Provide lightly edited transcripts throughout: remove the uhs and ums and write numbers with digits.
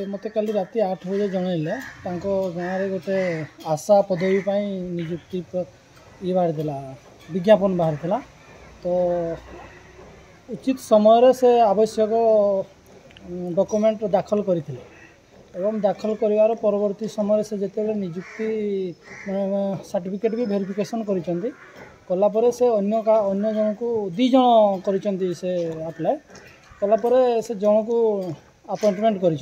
मत कल राति 8 बजे जनइला गाँव में गोटे आशा पदवी निजुक्ति ये बाहर विज्ञापन बाहर तो उचित समय से आवश्यक डॉक्यूमेंट दाखल करते एवं दाखल कर परवर्ती समय से जिते निजुक्ति सर्टिफिकेट भी वेरिफिकेशन कलापर से अन्य जन को 2 जन कर से अप्लाई कलापर से जन को अपॉइंटमेंट कर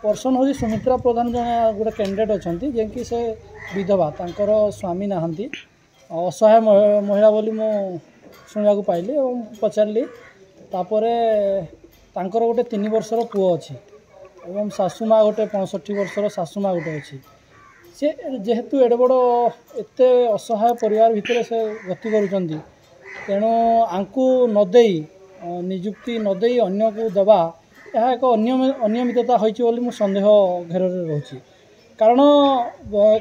पर्सन हूँ सुमित्रा प्रधान जन गोटे कैंडिडेट अच्छा जेकि से विधवा तांकर स्वामी नहांती असहाय महिला बोली मु शुणा पाइली और पचारि तापर तांकर गोटे 3 वर्षर पुओ अच्छी एवं सासुमा गोटे 65 वर्षर सासुमा गोटे अच्छी से जेहेतु एडे बड़ एत असहाय परिवार भितर से गति करुँच तेणु आंकु नदे निजुक्ति नदे अन्य को दबा यह एक अनियमितता होती सन्देह घेर रोचे कारण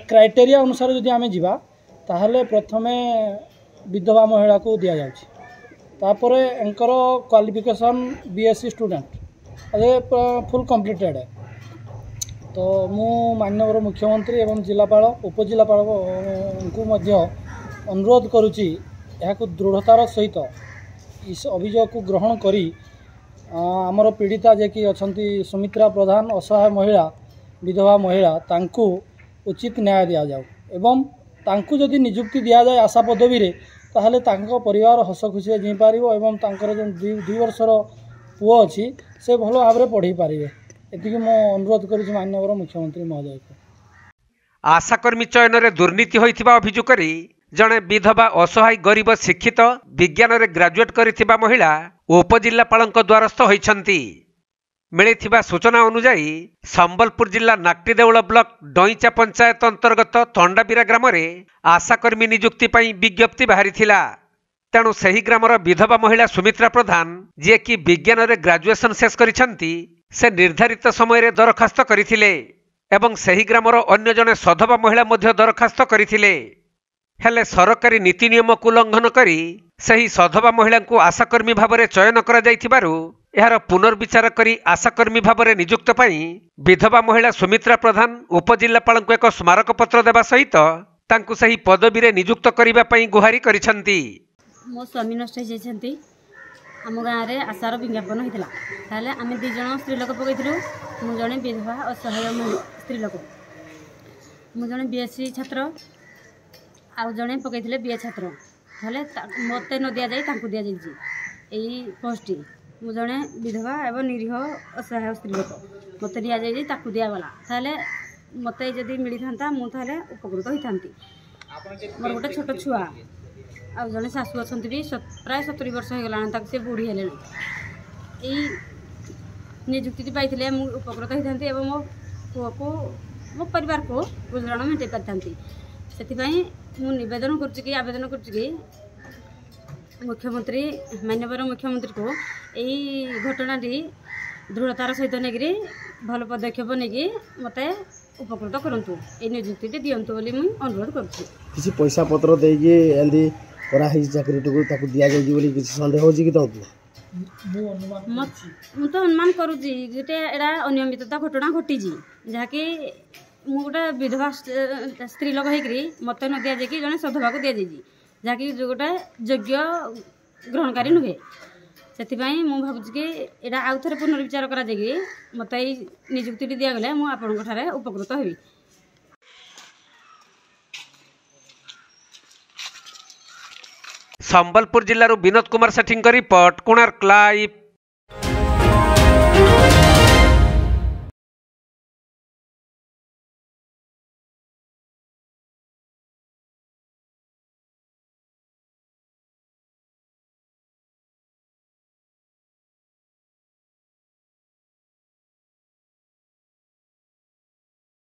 क्राइटेरिया अनुसार जदि आम जा ताहले प्रथमे विधवा महिला को दि जापर एंकर क्वालिफिकेशन बीएससी स्टूडेंट अरे फुल कंप्लीटेड तो मु माननीय मुख्यमंत्री एवं जिलापाल उपजिलापाल को अनुरोध करुच्ची यह दृढ़तार सहित इस अभियोग को ग्रहण करी आमर पीड़िता जे कि अच्छी सुमित्रा प्रधान असहाय महिला विधवा महिला तांकु उचित न्याय दि जाऊ एवं तांकु जदि निजुक्ति दि जाए आशा पदवी रे ताहले तांको परिवार हस खुशी जी पार एवं तांकर जो 2 वर्षर पुओ अच्छी से भल भाव पढ़ी पारे ये मो अनुरोध करुच्ची माननीय मुख्यमंत्री महोदय को। आशाकर्मी चयन में दुर्नीति होइथिबा अभियोग करी जड़े विधवा असहाय गरीब शिक्षित विज्ञान रे ग्रेजुएट करिथिबा महिला उपजिल्लापाल द्वारस्थ होइछंती। मिलिथिबा सूचना अनुसार संबलपुर जिला नाक्टिदेउल ब्लॉक डईचा पंचायत अंतर्गत तंडाबिरा ग्राम में आशाकर्मी निजुक्ति पई विज्ञप्ति बाहरी थिला। तेणु सही ग्रामर विधवा महिला सुमित्रा प्रधान जे कि विज्ञान रे ग्रेजुएशन शेष करिछंती से निर्धारित समय रे दरखास्त करिथिले एवं सही ग्रामर अन्य जने सधवा महिला मध्य दरखास्त करिथिले हेले सरकारी नीति नियम को उल्लंघन करी सही सधवा महिला को आशाकर्मी भाव में चयन करा जाइथिबारु यार पुनर्विचार करी आशाकर्मी भाव में नियुक्त पाई विधवा महिला सुमित्रा प्रधान उपजिल्लापाल को एक स्मारक पत्र देवा सहित तांकु सही पदवी रे नियुक्त करिबा पई गुहारी करिसंती। मो स्वामी नष्ट होइछंती आम गाँव में आशार विज्ञापन होता ताले आम 2 जन स्त्री लोक पकईलु मु जड़े विधवा असहाय स्त्री लोक मु जड़े बीएससी छात्र आउ जड़े पकईले बीए छात्र हेले मत न दि जाए दि जाइए यही पोस्ट मु जड़े विधवा एवं निरीह असहाय स्त्री लोक मत दि जाइए दिगला ताले मत जदि मिली था मुझे उपकृत होता मोर गोटे छोट छुआ आ जड़े शाशु अच्छा भी प्राय 70 वर्ष हो गला से बुढ़ी हेले यही निजुक्ति पाई मुझे उपकृत होता एवं मो पुओ को मो परिवार को गुजराण मेटे पारि से निवेदन कर आवेदन कर मुख्यमंत्री माननीय मुख्यमंत्री को यही घटनाटी दृढ़तार सहित नहीं भल पदक्षेप नहीं मत उपकृत करूँ ये निजुक्ति दिंतु बोली मुझे अनुरोध कर पैसा पत्र देगी चाकरी दि जाए सन्देह हो कि मु तो अनुमान करुँची गोटे एटा अनियमितता घटना घटी जहाँकि मु गोटे विधवा स्त्री लोक होकर मत न दि जाए जड़े सधवा को दि जाइए जहाँकि गोटे योग्य ग्रहणकारी नुहे से भावुँ कि यहाँ आउ थे पुनर्विचार करा मत निजुक्ति दिगले मुझे उपकृत हेबी। संबलपुर जिल्लारू विनोद कुमार सेठी रिपोर्ट कोणार्क लाइव।